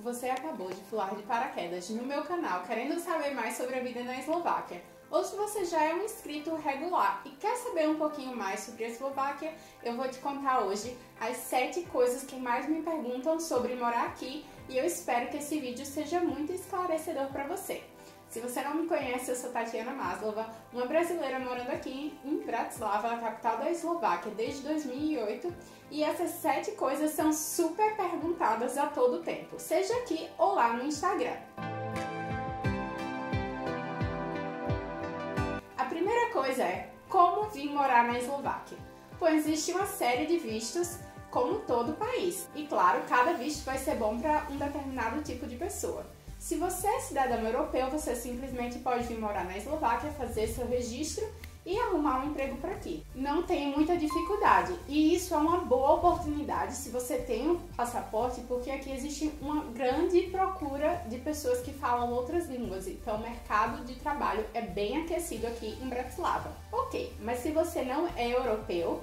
Você acabou de pular de paraquedas no meu canal querendo saber mais sobre a vida na Eslováquia. Ou se você já é um inscrito regular e quer saber um pouquinho mais sobre a Eslováquia, eu vou te contar hoje as 7 coisas que mais me perguntam sobre morar aqui e eu espero que esse vídeo seja muito esclarecedor para você. Se você não me conhece, eu sou Tatiana Maslova, uma brasileira morando aqui em Bratislava, a capital da Eslováquia, desde 2008, e essas 7 coisas são super perguntadas a todo tempo, seja aqui ou lá no Instagram. A primeira coisa é como vir morar na Eslováquia, pois existe uma série de vistos como todo o país, e claro, cada visto vai ser bom para um determinado tipo de pessoa. Se você é cidadão europeu, você simplesmente pode vir morar na Eslováquia, fazer seu registro e arrumar um emprego por aqui. Não tem muita dificuldade e isso é uma boa oportunidade se você tem um passaporte, porque aqui existe uma grande procura de pessoas que falam outras línguas, então o mercado de trabalho é bem aquecido aqui em Bratislava. Ok, mas se você não é europeu,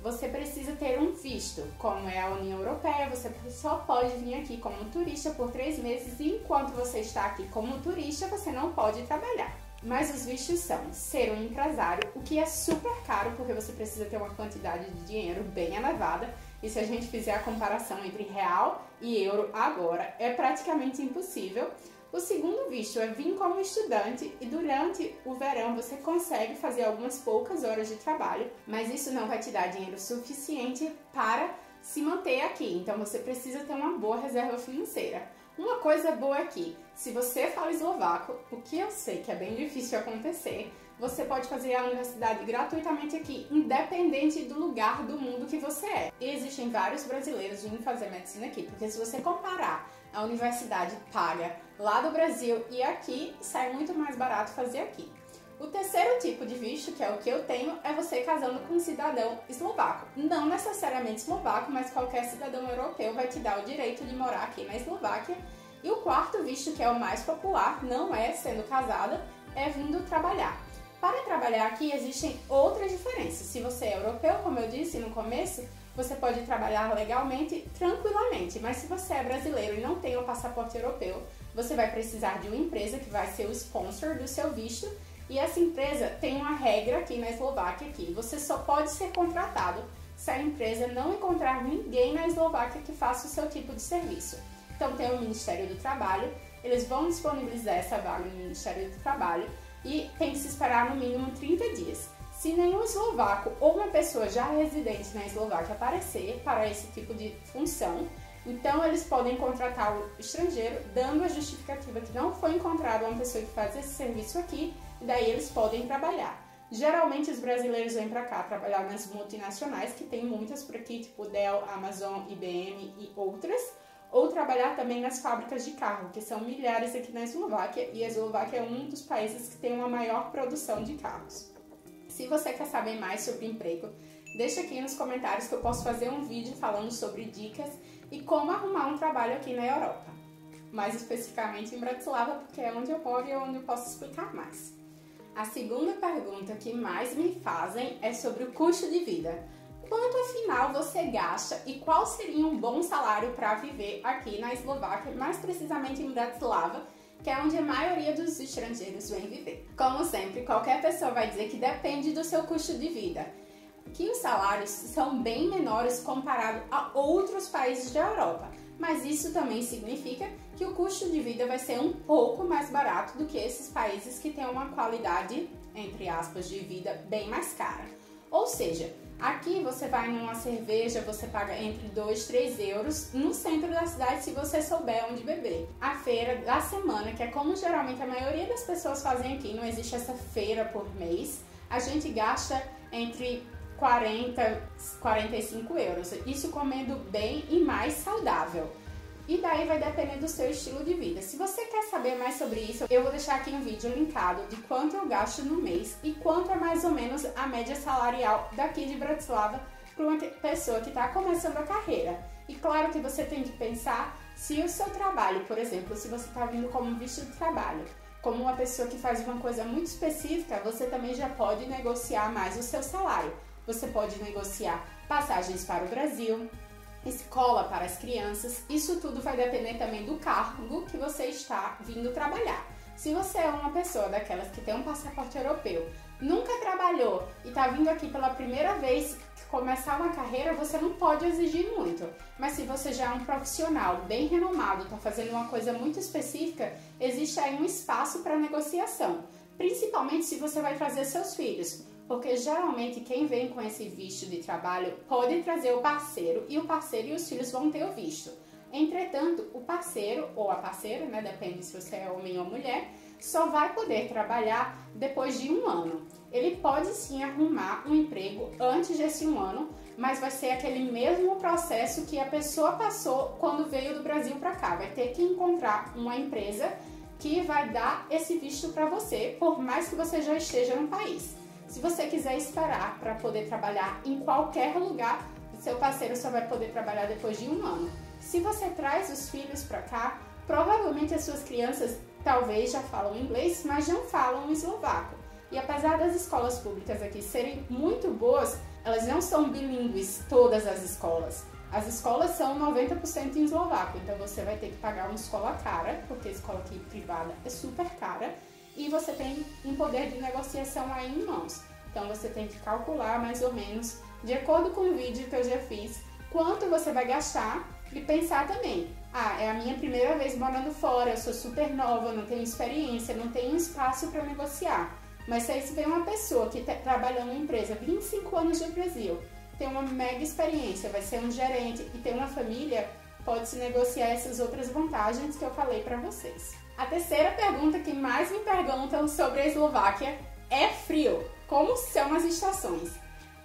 você precisa ter um visto. Como é a União Europeia, você só pode vir aqui como turista por 3 meses e enquanto você está aqui como turista, você não pode trabalhar. Mas os vistos são ser um empresário, o que é super caro porque você precisa ter uma quantidade de dinheiro bem elevada e se a gente fizer a comparação entre real e euro agora, é praticamente impossível. O segundo visto é vir como estudante e durante o verão você consegue fazer algumas poucas horas de trabalho, mas isso não vai te dar dinheiro suficiente para se manter aqui, então você precisa ter uma boa reserva financeira. Uma coisa boa aqui, se você fala eslovaco, o que eu sei que é bem difícil acontecer, você pode fazer a universidade gratuitamente aqui, independente do lugar do mundo que você é. E existem vários brasileiros vindo fazer medicina aqui, porque se você comparar a universidade paga lá do Brasil e aqui, sai muito mais barato fazer aqui. O terceiro tipo de visto, que é o que eu tenho, é você casando com um cidadão eslovaco. Não necessariamente eslovaco, mas qualquer cidadão europeu vai te dar o direito de morar aqui na Eslováquia. E o quarto visto, que é o mais popular, não é sendo casada, é vindo trabalhar. Para trabalhar aqui existem outras diferenças. Se você é europeu, como eu disse no começo, você pode trabalhar legalmente, tranquilamente. Mas se você é brasileiro e não tem o passaporte europeu, você vai precisar de uma empresa que vai ser o sponsor do seu visto. E essa empresa tem uma regra aqui na Eslováquia que você só pode ser contratado se a empresa não encontrar ninguém na Eslováquia que faça o seu tipo de serviço. Então tem o Ministério do Trabalho, eles vão disponibilizar essa vaga no Ministério do Trabalho e tem que se esperar no mínimo 30 dias. Se nenhum eslovaco ou uma pessoa já residente na Eslováquia aparecer para esse tipo de função, então eles podem contratar o estrangeiro dando a justificativa que não foi encontrada uma pessoa que faz esse serviço aqui e daí eles podem trabalhar. Geralmente os brasileiros vêm para cá trabalhar nas multinacionais, que tem muitas por aqui, tipo Dell, Amazon, IBM e outras, ou trabalhar também nas fábricas de carro, que são milhares aqui na Eslováquia, e a Eslováquia é um dos países que tem uma maior produção de carros. Se você quer saber mais sobre emprego, deixa aqui nos comentários que eu posso fazer um vídeo falando sobre dicas e como arrumar um trabalho aqui na Europa. Mais especificamente em Bratislava, porque é onde eu moro e é onde eu posso explicar mais. A segunda pergunta que mais me fazem é sobre o custo de vida. Quanto afinal você gasta e qual seria um bom salário para viver aqui na Eslováquia, mais precisamente em Bratislava, que é onde a maioria dos estrangeiros vem viver. Como sempre, qualquer pessoa vai dizer que depende do seu custo de vida, que os salários são bem menores comparado a outros países da Europa, mas isso também significa que o custo de vida vai ser um pouco mais barato do que esses países que têm uma qualidade, entre aspas, de vida bem mais cara. Ou seja, aqui você vai numa cerveja, você paga entre 2 e 3 euros no centro da cidade se você souber onde beber. A feira da semana, que é como geralmente a maioria das pessoas fazem aqui, não existe essa feira por mês, a gente gasta entre 40 e 45 euros, isso comendo bem e mais saudável. E daí vai depender do seu estilo de vida. Se você quer saber mais sobre isso, eu vou deixar aqui um vídeo linkado de quanto eu gasto no mês e quanto é mais ou menos a média salarial daqui de Bratislava para uma pessoa que está começando a carreira. E claro que você tem que pensar se o seu trabalho, por exemplo, se você está vindo como visto de trabalho, como uma pessoa que faz uma coisa muito específica, você também já pode negociar mais o seu salário. Você pode negociar passagens para o Brasil, escola para as crianças. Isso tudo vai depender também do cargo que você está vindo trabalhar. Se você é uma pessoa daquelas que tem um passaporte europeu, nunca trabalhou e está vindo aqui pela primeira vez começar uma carreira, você não pode exigir muito. Mas se você já é um profissional bem renomado, está fazendo uma coisa muito específica, existe aí um espaço para negociação. Principalmente se você vai trazer seus filhos. Porque geralmente quem vem com esse visto de trabalho pode trazer o parceiro e o parceiro e os filhos vão ter o visto. Entretanto, o parceiro ou a parceira, né, depende se você é homem ou mulher, só vai poder trabalhar depois de 1 ano. Ele pode sim arrumar um emprego antes desse 1 ano, mas vai ser aquele mesmo processo que a pessoa passou quando veio do Brasil para cá. Vai ter que encontrar uma empresa que vai dar esse visto para você, por mais que você já esteja no país. Se você quiser esperar para poder trabalhar em qualquer lugar, seu parceiro só vai poder trabalhar depois de 1 ano. Se você traz os filhos para cá, provavelmente as suas crianças talvez já falam inglês, mas não falam eslovaco. E apesar das escolas públicas aqui serem muito boas, elas não são bilíngues, todas as escolas. As escolas são 90% em eslovaco, então você vai ter que pagar uma escola cara, porque a escola aqui privada é super cara, e você tem um poder de negociação aí em mãos. Então você tem que calcular mais ou menos, de acordo com o vídeo que eu já fiz, quanto você vai gastar e pensar também, é a minha primeira vez morando fora, eu sou super nova, não tenho experiência, não tenho espaço para negociar. Mas se aí vem uma pessoa que trabalha em uma empresa 25 anos no Brasil, tem uma mega experiência, vai ser um gerente e tem uma família, pode-se negociar essas outras vantagens que eu falei para vocês. A terceira pergunta que mais me perguntam sobre a Eslováquia é frio. Como são as estações?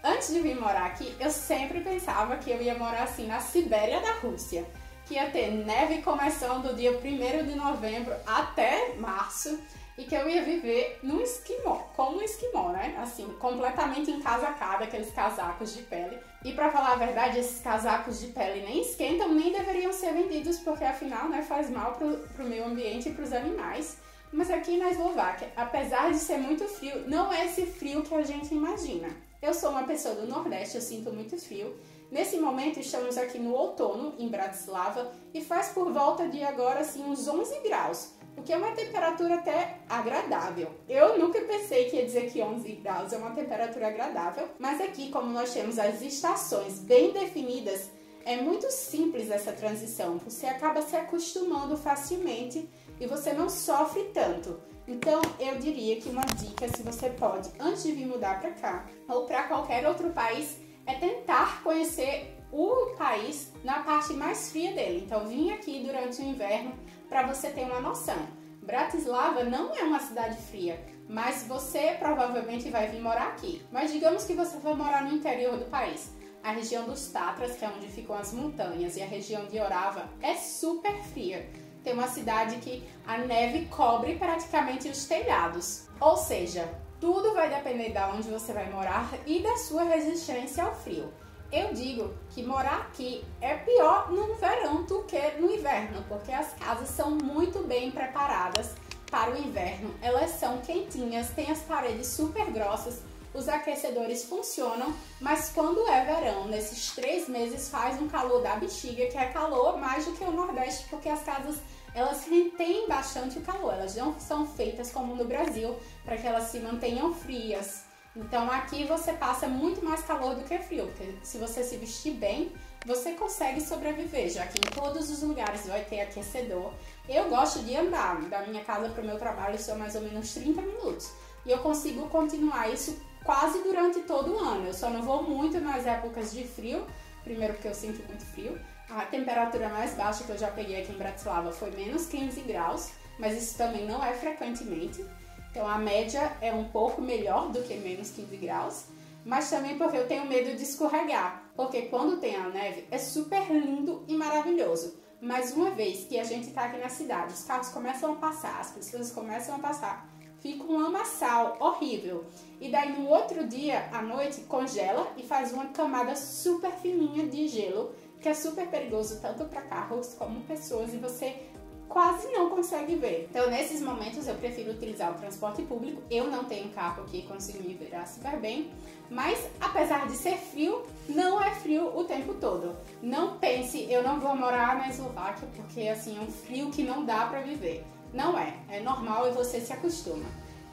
Antes de vir morar aqui, eu sempre pensava que eu ia morar assim na Sibéria da Rússia, que ia ter neve começando do dia 1º de novembro até março e que eu ia viver num esquimó, como um esquimó, né? Assim, completamente encasacada, aqueles casacos de pele. E pra falar a verdade, esses casacos de pele nem esquentam, nem deveriam ser vendidos, porque afinal, né, faz mal pro meio ambiente e pros animais. Mas aqui na Eslováquia, apesar de ser muito frio, não é esse frio que a gente imagina. Eu sou uma pessoa do Nordeste, eu sinto muito frio. Nesse momento estamos aqui no outono, em Bratislava, e faz por volta de agora assim uns 11 graus, o que é uma temperatura até agradável. Eu nunca pensei que ia dizer que 11 graus é uma temperatura agradável, mas aqui, como nós temos as estações bem definidas, é muito simples essa transição. Você acaba se acostumando facilmente e você não sofre tanto. Então, eu diria que uma dica, se você pode, antes de vir mudar para cá, ou para qualquer outro país, é tentar conhecer o país na parte mais fria dele. Então, vim aqui durante o inverno para você ter uma noção. Bratislava não é uma cidade fria, mas você provavelmente vai vir morar aqui. Mas digamos que você vai morar no interior do país. A região dos Tatras, que é onde ficam as montanhas, e a região de Orava é super fria. Tem uma cidade que a neve cobre praticamente os telhados. Ou seja, tudo vai depender de onde você vai morar e da sua resistência ao frio. Eu digo que morar aqui é pior no verão do que no inverno, porque as casas são muito bem preparadas para o inverno. Elas são quentinhas, têm as paredes super grossas, os aquecedores funcionam, mas quando é verão, nesses 3 meses faz um calor da bexiga, que é calor mais do que o Nordeste, porque as casas elas retêm bastante o calor, elas não são feitas como no Brasil, para que elas se mantenham frias. Então aqui você passa muito mais calor do que frio, porque se você se vestir bem, você consegue sobreviver, já que em todos os lugares vai ter aquecedor. Eu gosto de andar, da minha casa para o meu trabalho são mais ou menos 30 minutos. E eu consigo continuar isso quase durante todo o ano. Eu só não vou muito nas épocas de frio, primeiro porque eu sinto muito frio. A temperatura mais baixa que eu já peguei aqui em Bratislava foi menos 15 graus, mas isso também não é frequentemente. Então a média é um pouco melhor do que menos 15 graus, mas também porque eu tenho medo de escorregar, porque quando tem a neve é super lindo e maravilhoso. Mas uma vez que a gente está aqui na cidade, os carros começam a passar, as pessoas começam a passar, fica um lamaçal horrível. E daí no outro dia, à noite, congela e faz uma camada super fininha de gelo, que é super perigoso tanto para carros como pessoas, e você quase não consegue ver. Então, nesses momentos, eu prefiro utilizar o transporte público. Eu não tenho carro aqui, consigo me virar super bem. Mas, apesar de ser frio, não é frio o tempo todo. Não pense, eu não vou morar na Eslováquia porque, assim, é um frio que não dá pra viver. Não é. É normal e você se acostuma.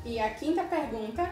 E a quinta pergunta,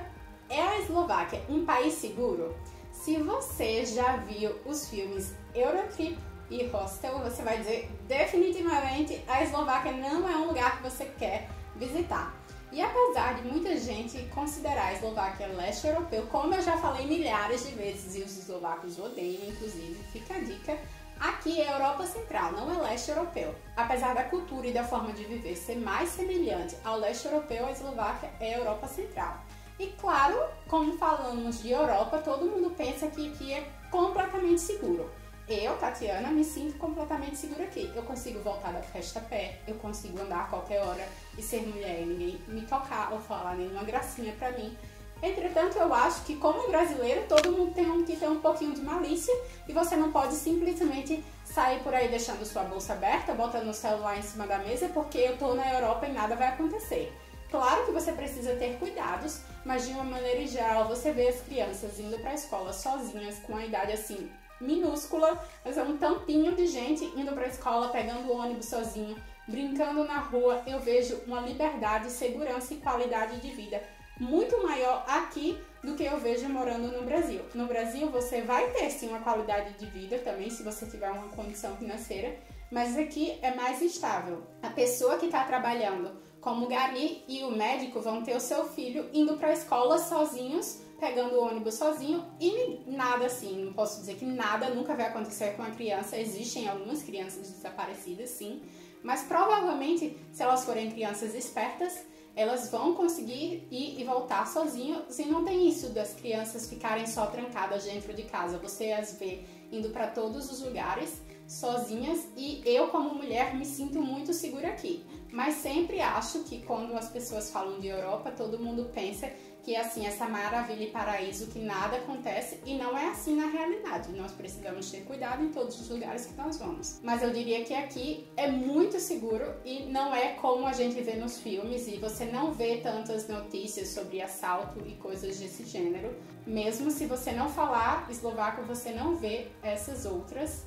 é a Eslováquia um país seguro? Se você já viu os filmes Eurotrip e Hostel, você vai dizer definitivamente a Eslováquia não é um lugar que você quer visitar. E apesar de muita gente considerar a Eslováquia leste europeu, como eu já falei milhares de vezes e os eslovacos odeiam, inclusive, fica a dica, aqui é Europa Central, não é leste europeu. Apesar da cultura e da forma de viver ser mais semelhante ao leste europeu, a Eslováquia é Europa Central. E claro, como falamos de Europa, todo mundo pensa que aqui é completamente seguro. Eu, Tatiana, me sinto completamente segura aqui. Eu consigo voltar da festa a pé, eu consigo andar a qualquer hora e ser mulher e ninguém me tocar ou falar nenhuma gracinha pra mim. Entretanto, eu acho que como brasileiro, todo mundo tem que ter um pouquinho de malícia e você não pode simplesmente sair por aí deixando sua bolsa aberta, botando o celular em cima da mesa porque eu tô na Europa e nada vai acontecer. Claro que você precisa ter cuidados, mas de uma maneira geral, você vê as crianças indo pra escola sozinhas, com a idade assim, minúscula, mas é um tampinho de gente indo pra escola, pegando o ônibus sozinho, brincando na rua. Eu vejo uma liberdade, segurança e qualidade de vida muito maior aqui do que eu vejo morando no Brasil. No Brasil você vai ter sim uma qualidade de vida também, se você tiver uma condição financeira, mas aqui é mais estável. A pessoa que está trabalhando como gari e o médico vão ter o seu filho indo para a escola sozinhos, pegando o ônibus sozinho e nada assim, não posso dizer que nada nunca vai acontecer com a criança. Existem algumas crianças desaparecidas, sim, mas provavelmente se elas forem crianças espertas, elas vão conseguir ir e voltar sozinhas e não tem isso das crianças ficarem só trancadas dentro de casa. Você as vê indo para todos os lugares sozinhas e eu como mulher me sinto muito segura aqui. Mas sempre acho que quando as pessoas falam de Europa, todo mundo pensa que assim, essa maravilha e paraíso que nada acontece, e não é assim na realidade. Nós precisamos ter cuidado em todos os lugares que nós vamos. Mas eu diria que aqui é muito seguro e não é como a gente vê nos filmes e você não vê tantas notícias sobre assalto e coisas desse gênero. Mesmo se você não falar eslovaco, você não vê essas outras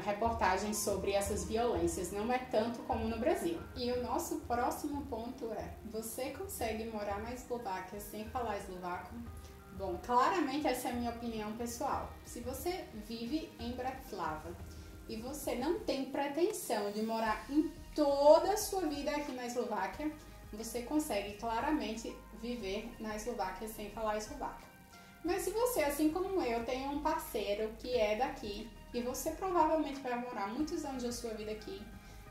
reportagens sobre essas violências, não é tanto como no Brasil. E o nosso próximo ponto é: você consegue morar na Eslováquia sem falar eslovaco? Bom, claramente essa é a minha opinião pessoal. Se você vive em Bratislava e você não tem pretensão de morar em toda a sua vida aqui na Eslováquia, você consegue claramente viver na Eslováquia sem falar eslovaco. Mas se você, assim como eu, tem um parceiro que é daqui e você provavelmente vai morar muitos anos da sua vida aqui,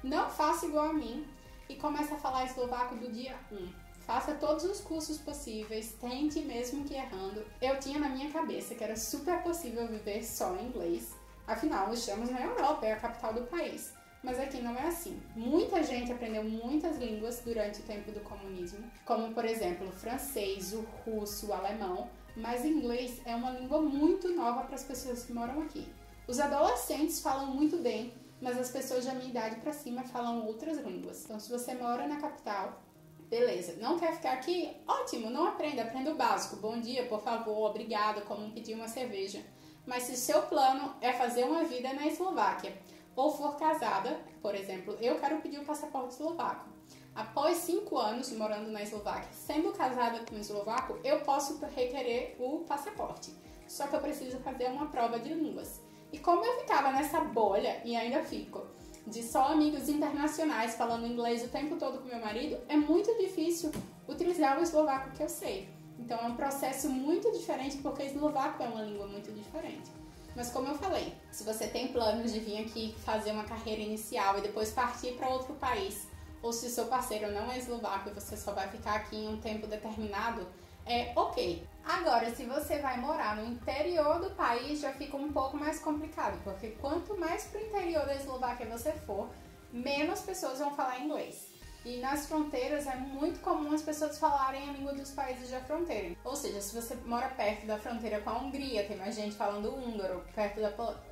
não faça igual a mim e comece a falar eslovaco do dia 1. Faça todos os cursos possíveis, tente mesmo que errando. Eu tinha na minha cabeça que era super possível viver só em inglês, afinal estamos na Europa, é a capital do país. Mas aqui não é assim. Muita gente aprendeu muitas línguas durante o tempo do comunismo, como por exemplo o francês, o russo, o alemão, mas inglês é uma língua muito nova para as pessoas que moram aqui. Os adolescentes falam muito bem, mas as pessoas da minha idade para cima falam outras línguas. Então se você mora na capital, beleza, não quer ficar aqui? Ótimo, não aprenda, aprenda o básico. Bom dia, por favor, obrigado, como pedir uma cerveja. Mas se o seu plano é fazer uma vida na Eslováquia, ou for casada, por exemplo, eu quero pedir o passaporte eslovaco. Após 5 anos morando na Eslováquia, sendo casada com um eslovaco, eu posso requerer o passaporte. Só que eu preciso fazer uma prova de línguas. E como eu ficava nessa bolha, e ainda fico, de só amigos internacionais falando inglês o tempo todo com meu marido, é muito difícil utilizar o eslovaco que eu sei. Então é um processo muito diferente, porque o eslovaco é uma língua muito diferente. Mas como eu falei, se você tem planos de vir aqui fazer uma carreira inicial e depois partir para outro país, ou se seu parceiro não é eslovaco e você só vai ficar aqui em um tempo determinado, é ok. Agora, se você vai morar no interior do país, já fica um pouco mais complicado, porque quanto mais para o interior da Eslováquia você for, menos pessoas vão falar inglês. E nas fronteiras é muito comum as pessoas falarem a língua dos países da fronteira. Ou seja, se você mora perto da fronteira com a Hungria, tem mais gente falando húngaro, perto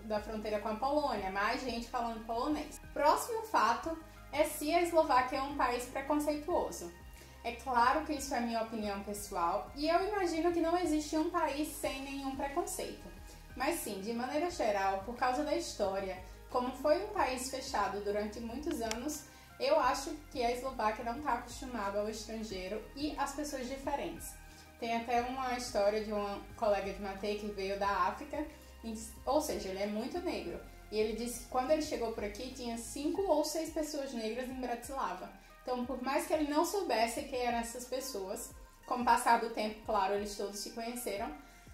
da fronteira com a Polônia, mais gente falando polonês. Próximo fato é se a Eslováquia é um país preconceituoso. É claro que isso é minha opinião pessoal e eu imagino que não existe um país sem nenhum preconceito. Mas sim, de maneira geral, por causa da história, como foi um país fechado durante muitos anos, eu acho que a Eslováquia não está acostumada ao estrangeiro e às pessoas diferentes. Tem até uma história de um colega de Matei que veio da África, ou seja, ele é muito negro. E ele disse que quando ele chegou por aqui, tinha 5 ou 6 pessoas negras em Bratislava. Então, por mais que ele não soubesse quem eram essas pessoas, com o passar do tempo, claro, eles todos se conheceram,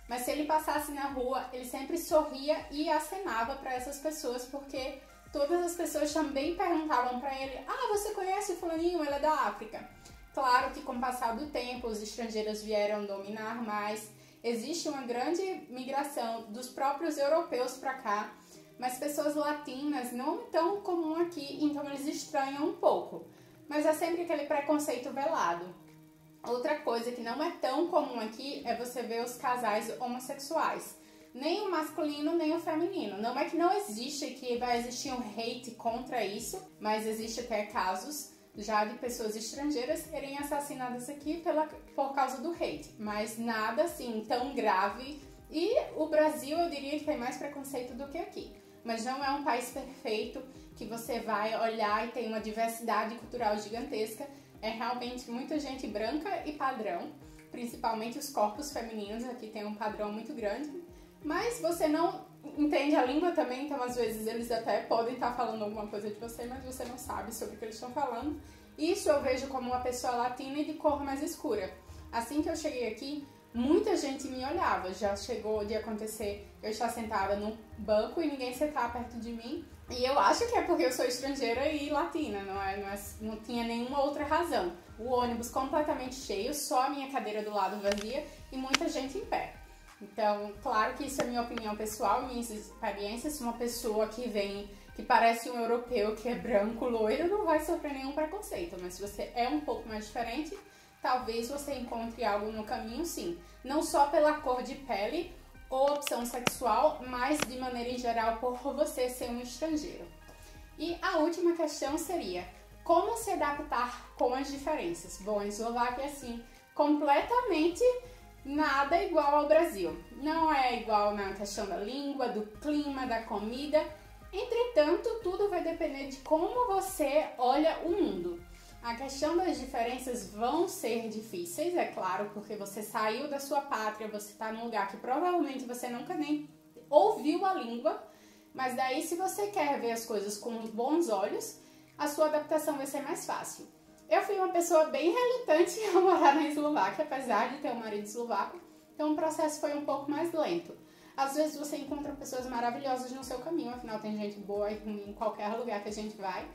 mas se ele passasse na rua, ele sempre sorria e acenava para essas pessoas, porque todas as pessoas também perguntavam para ele: ah, você conhece o fulaninho? Ele é da África. Claro que com o passar do tempo, os estrangeiros vieram dominar mais, existe uma grande migração dos próprios europeus para cá, mas pessoas latinas não é tão comum aqui, então eles estranham um pouco. Mas é sempre aquele preconceito velado. Outra coisa que não é tão comum aqui é você ver os casais homossexuais. Nem o masculino, nem o feminino. Não é que não existe, que vai existir um hate contra isso, mas existe até casos já de pessoas estrangeiras serem assassinadas aqui por causa do hate. Mas nada assim tão grave. E o Brasil, eu diria que tem mais preconceito do que aqui. Mas não é um país perfeito que você vai olhar e tem uma diversidade cultural gigantesca. É realmente muita gente branca e padrão, principalmente os corpos femininos aqui tem um padrão muito grande. Mas você não entende a língua também, então às vezes eles até podem estar falando alguma coisa de você, mas você não sabe sobre o que eles estão falando. Isso eu vejo como uma pessoa latina e de cor mais escura. Assim que eu cheguei aqui, muita gente me olhava, já chegou de acontecer eu estar sentada num banco e ninguém sentar perto de mim. E eu acho que é porque eu sou estrangeira e latina, não tinha nenhuma outra razão. O ônibus completamente cheio, só a minha cadeira do lado vazia e muita gente em pé. Então, claro que isso é minha opinião pessoal, minhas experiências. Se uma pessoa que vem, que parece um europeu, que é branco, loiro, não vai sofrer nenhum preconceito. Mas se você é um pouco mais diferente, talvez você encontre algo no caminho, sim. Não só pela cor de pele ou opção sexual, mas de maneira em geral por você ser um estrangeiro. E a última questão seria: como se adaptar com as diferenças? Bom, a Eslováquia é assim, completamente nada igual ao Brasil. Não é igual na questão da língua, do clima, da comida. Entretanto, tudo vai depender de como você olha o mundo. A questão das diferenças vão ser difíceis, é claro, porque você saiu da sua pátria, você está num lugar que provavelmente você nunca nem ouviu a língua, mas daí se você quer ver as coisas com bons olhos, a sua adaptação vai ser mais fácil. Eu fui uma pessoa bem relutante a morar na Eslováquia, apesar de ter um marido eslovaco, então o processo foi um pouco mais lento. Às vezes você encontra pessoas maravilhosas no seu caminho, afinal tem gente boa e ruim em qualquer lugar que a gente vai,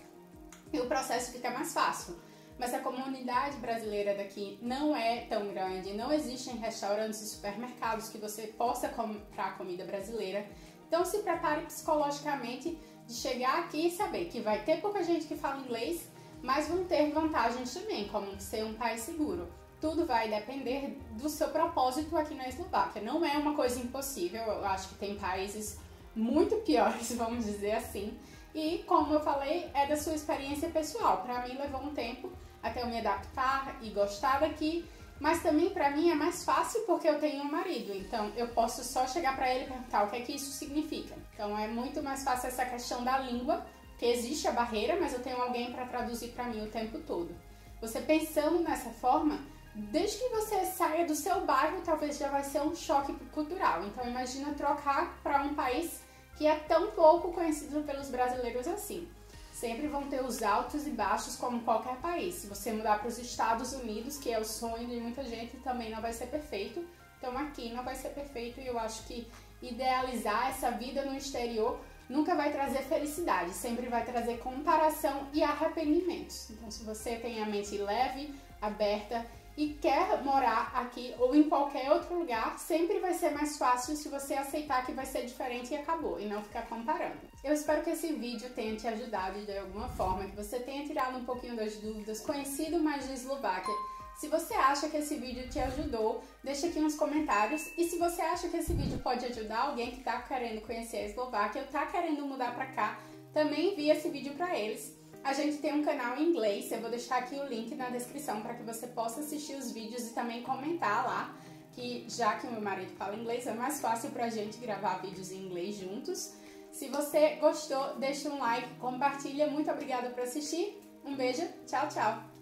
e o processo fica mais fácil. Mas a comunidade brasileira daqui não é tão grande, não existem restaurantes e supermercados que você possa comprar comida brasileira. Então se prepare psicologicamente de chegar aqui e saber que vai ter pouca gente que fala inglês, mas vão ter vantagens também, como ser um país seguro. Tudo vai depender do seu propósito aqui na Eslováquia. Não é uma coisa impossível, eu acho que tem países muito piores, vamos dizer assim. E, como eu falei, é da sua experiência pessoal. Para mim levou um tempo até eu me adaptar e gostar daqui, mas também para mim é mais fácil porque eu tenho um marido, então eu posso só chegar para ele e perguntar o que é que isso significa. Então é muito mais fácil essa questão da língua, que existe a barreira, mas eu tenho alguém para traduzir para mim o tempo todo. Você pensando nessa forma, desde que você saia do seu bairro, talvez já vai ser um choque cultural. Então imagina trocar para um país que é tão pouco conhecido pelos brasileiros assim. Sempre vão ter os altos e baixos como qualquer país. Se você mudar para os Estados Unidos, que é o sonho de muita gente, também não vai ser perfeito. Então aqui não vai ser perfeito e eu acho que idealizar essa vida no exterior nunca vai trazer felicidade, sempre vai trazer comparação e arrependimentos. Então se você tem a mente leve, aberta e quer morar aqui ou em qualquer outro lugar, sempre vai ser mais fácil se você aceitar que vai ser diferente e acabou, e não ficar comparando. Eu espero que esse vídeo tenha te ajudado de alguma forma, que você tenha tirado um pouquinho das dúvidas, conhecido mais de Eslováquia. Se você acha que esse vídeo te ajudou, deixa aqui nos comentários. E se você acha que esse vídeo pode ajudar alguém que está querendo conhecer a Eslováquia ou está querendo mudar para cá, também envie esse vídeo para eles. A gente tem um canal em inglês, eu vou deixar aqui o link na descrição para que você possa assistir os vídeos e também comentar lá, que já que o meu marido fala inglês, é mais fácil pra gente gravar vídeos em inglês juntos. Se você gostou, deixa um like, compartilha. Muito obrigada por assistir. Um beijo, tchau, tchau!